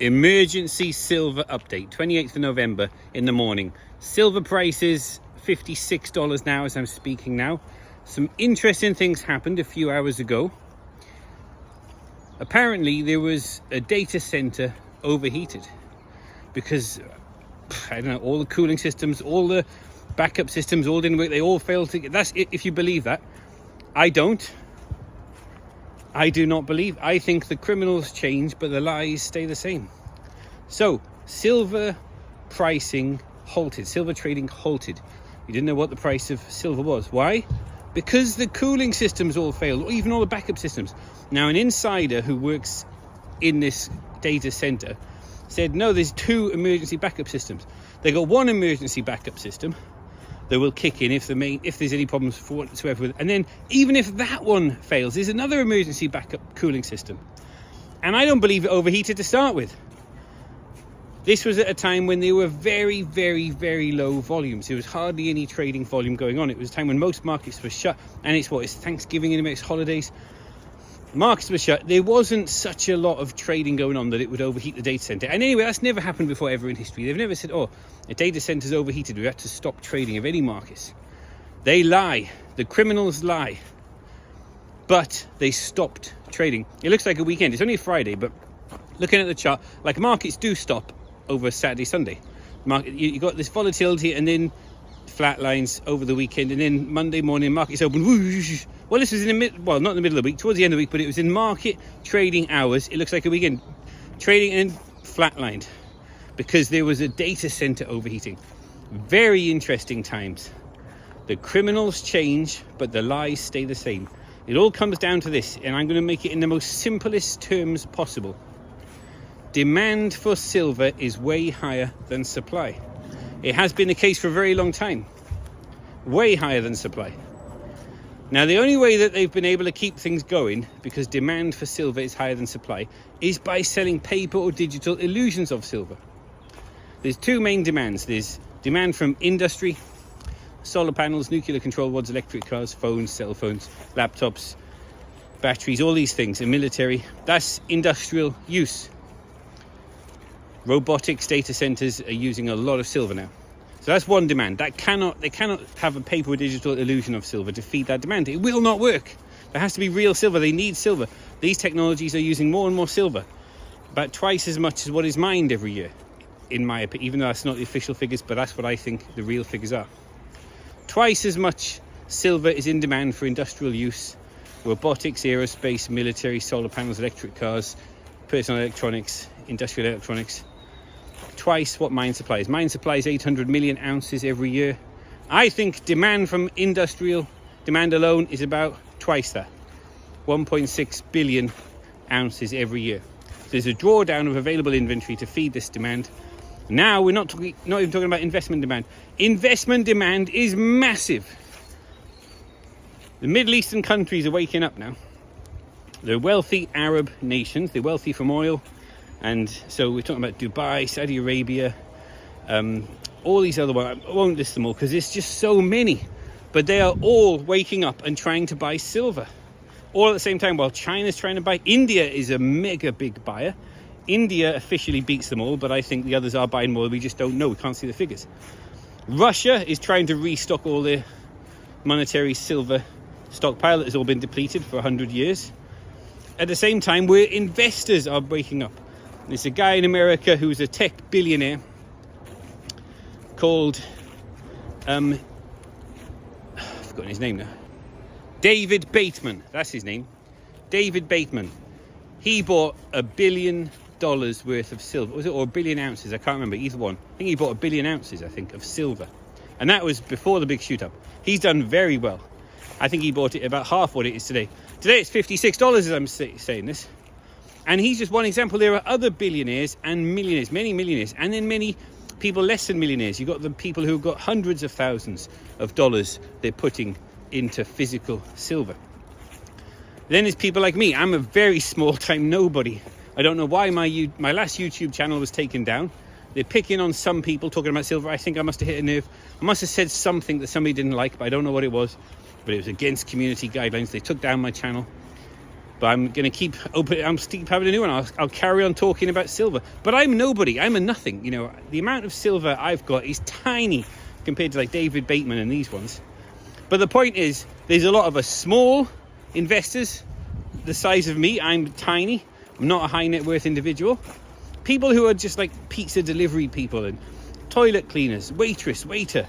Emergency silver update, 28th of November in the morning. Silver prices $56 now as I'm speaking now. Some interesting things happened a few hours ago. Apparently there was a data center overheated because, I don't know, all the cooling systems, all the backup systems all didn't work. They all failed to get, that's it, if you believe that. I don't. I do not believe. I think the criminals change, but the lies stay the same. So, silver pricing halted. Silver trading halted. You didn't know what the price of silver was. Why? Because the cooling systems all failed, or even all the backup systems. Now, an insider who works in this data center said, no, there's two emergency backup systems. They got one emergency backup system that will kick in if there's any problems whatsoever with it. And then even if that one fails, there's another emergency backup cooling system. And I don't believe it overheated to start with. This was at a time when there were very, very, very low volumes. There was hardly any trading volume going on. It was a time when most markets were shut. And it's Thanksgiving and it's holidays. Markets were shut. There wasn't such a lot of trading going on that it would overheat the data center. And anyway, that's never happened before ever in history. They've never said, oh, a data center's overheated, we have to stop trading of any markets. They lie. The criminals lie. But they stopped trading. It looks like a weekend. It's only a Friday, but looking at the chart, like markets do stop over Saturday, Sunday. You got this volatility and then flat lines over the weekend, and then Monday morning markets open. Whoosh. Well, this was in the not in the middle of the week, towards the end of the week, but it was in market trading hours. It looks like a weekend trading and flatlined because there was a data center overheating. Very interesting times. The criminals change, but the lies stay the same. It all comes down to this, and I'm going to make it in the most simplest terms possible. Demand for silver is way higher than supply. It has been the case for a very long time. Way higher than supply. Now, the only way that they've been able to keep things going, because demand for silver is higher than supply, is by selling paper or digital illusions of silver. There's two main demands. There's demand from industry, solar panels, nuclear control rods, electric cars, phones, cell phones, laptops, batteries, all these things, and military. That's industrial use. Robotics data centers are using a lot of silver now. So that's one demand. They cannot have a paper or digital illusion of silver to feed that demand. It will not work. There has to be real silver. They need silver. These technologies are using more and more silver. About twice as much as what is mined every year, in my opinion, even though that's not the official figures, but that's what I think the real figures are. Twice as much silver is in demand for industrial use, robotics, aerospace, military, solar panels, electric cars, personal electronics, industrial electronics. Twice what mine supply is. Mine supply is 800 million ounces every year. I think demand from industrial demand alone is about twice that. 1.6 billion ounces every year. There's a drawdown of available inventory to feed this demand. Now we're not even talking about investment demand. Investment demand is massive. The Middle Eastern countries are waking up now. They're wealthy Arab nations. They're wealthy from oil. And so we're talking about Dubai, Saudi Arabia, all these other ones. I won't list them all because there's just so many. But they are all waking up and trying to buy silver. All at the same time, while China's trying to buy. India is a mega big buyer. India officially beats them all, but I think the others are buying more. We just don't know. We can't see the figures. Russia is trying to restock all their monetary silver stockpile that has all been depleted for 100 years. At the same time, where investors are waking up. There's a guy in America who's a tech billionaire called, I've forgotten his name now. David Bateman, that's his name. David Bateman. He bought $1 billion worth of silver. Was it, or 1 billion ounces? I can't remember, either one. I think he bought 1 billion ounces, of silver. And that was before the big shoot up. He's done very well. I think he bought it about half what it is today. Today it's $56 as I'm saying this. And he's just one example. There are other billionaires and millionaires, many millionaires, and then many people less than millionaires. You've got the people who've got hundreds of thousands of dollars they're putting into physical silver. Then there's people like me. I'm a very small time nobody. I don't know why my last YouTube channel was taken down. They're picking on some people talking about silver. I think I must have hit a nerve. I must have said something that somebody didn't like, but I don't know what it was. But it was against community guidelines. They took down my channel. But I'm going to keep having a new one. I'll carry on talking about silver. But I'm nobody. I'm a nothing. You know, the amount of silver I've got is tiny compared to like David Bateman and these ones. But the point is, there's a lot of us small investors, the size of me. I'm tiny. I'm not a high net worth individual. People who are just like pizza delivery people and toilet cleaners, waiter.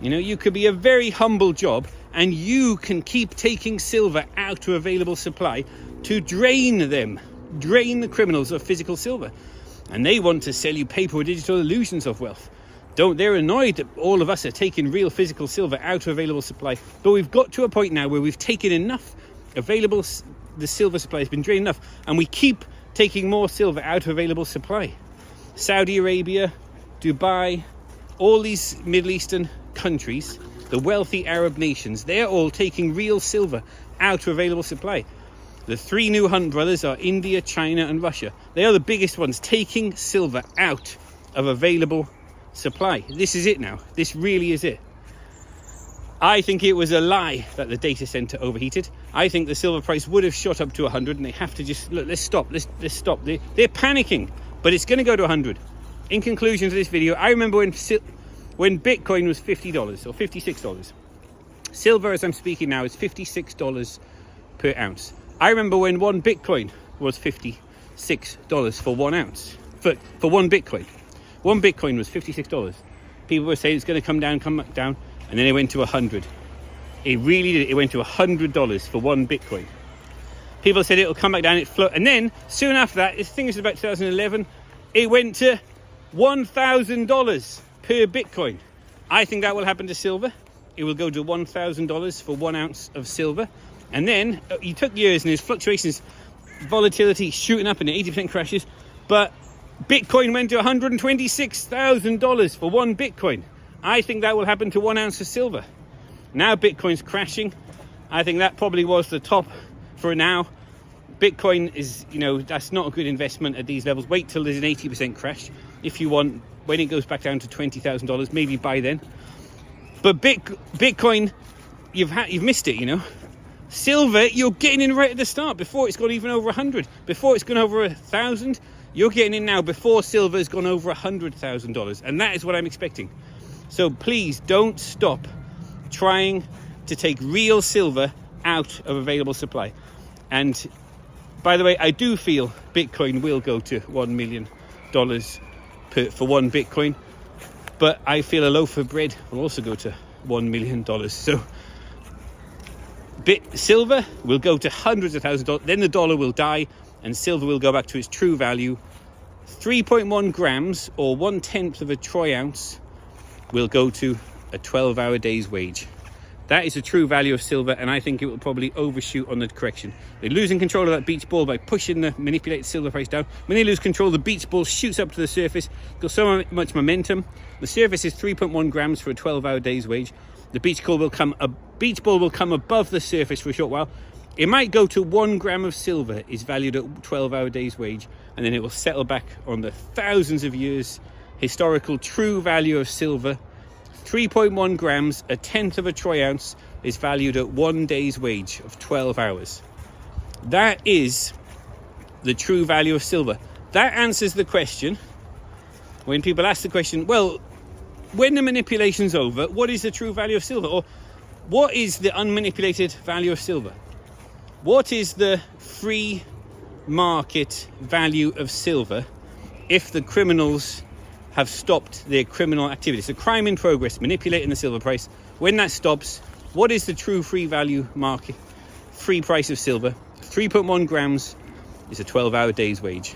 You know, you could be a very humble job and you can keep taking silver out of available supply to drain the criminals of physical silver. And they want to sell you paper or digital illusions of wealth. They're annoyed that all of us are taking real physical silver out of available supply. But we've got to a point now where we've taken enough available, the silver supply has been drained enough, and we keep taking more silver out of available supply. Saudi Arabia, Dubai, all these Middle Eastern countries, the wealthy Arab nations, they're all taking real silver out of available supply. The three new Hunt brothers are India, China and Russia. They are the biggest ones taking silver out of available supply. This is it now. This really is it. I think it was a lie that the data center overheated. I think the silver price would have shot up to 100, and they have to just look. Let's stop. Let's stop. They're panicking, but it's going to go to 100. In conclusion to this video, I remember when Bitcoin was $50 or $56. Silver, as I'm speaking now, is $56 per ounce. I remember when one Bitcoin was $56 for 1 ounce. For one Bitcoin. One Bitcoin was $56. People were saying it's going to come down, and then it went to 100. It really did. It went to $100 for one Bitcoin. People said it'll come back down, and then soon after that, I think it was about 2011, it went to $1,000 per Bitcoin. I think that will happen to silver. It will go to $1,000 for 1 ounce of silver. And then it took years, and there's fluctuations, volatility shooting up and 80% crashes. But Bitcoin went to $126,000 for one Bitcoin. I think that will happen to 1 ounce of silver. Now Bitcoin's crashing. I think that probably was the top for now. Bitcoin is, you know, that's not a good investment at these levels. Wait till there's an 80% crash. If you want, when it goes back down to $20,000, maybe buy then. But Bitcoin, you've missed it, you know. Silver, you're getting in right at the start, before it's gone even over 100, before it's gone over 1,000. You're getting in now before silver has gone over $100,000, and that is what I'm expecting. So please don't stop trying to take real silver out of available supply. And by the way, I do feel Bitcoin will go to $1 million for one Bitcoin, but I feel a loaf of bread will also go to $1 million. So silver will go to hundreds of thousands of dollars, then the dollar will die and silver will go back to its true value. 3.1 grams or 1/10 of a troy ounce will go to a 12-hour day's wage. That is the true value of silver, and I think it will probably overshoot on the correction. They're losing control of that beach ball by pushing the manipulated silver price down. When they lose control, the beach ball shoots up to the surface. Got so much momentum. The surface is 3.1 grams for a 12-hour day's wage. The beach ball will come above the surface for a short while. It might go to 1 gram of silver is valued at 12-hour day's wage, and then it will settle back on the thousands of years historical true value of silver. 3.1 grams, 1/10 of a troy ounce, is valued at 1 day's wage of 12 hours. That is the true value of silver. That answers the question. When people ask the question, well, when the manipulation's over, what is the true value of silver? Or what is the unmanipulated value of silver? What is the free market value of silver if the criminals have stopped their criminal activities? The crime in progress, manipulating the silver price. When that stops, what is the true free value market, free price of silver? 3.1 grams is a 12-hour day's wage.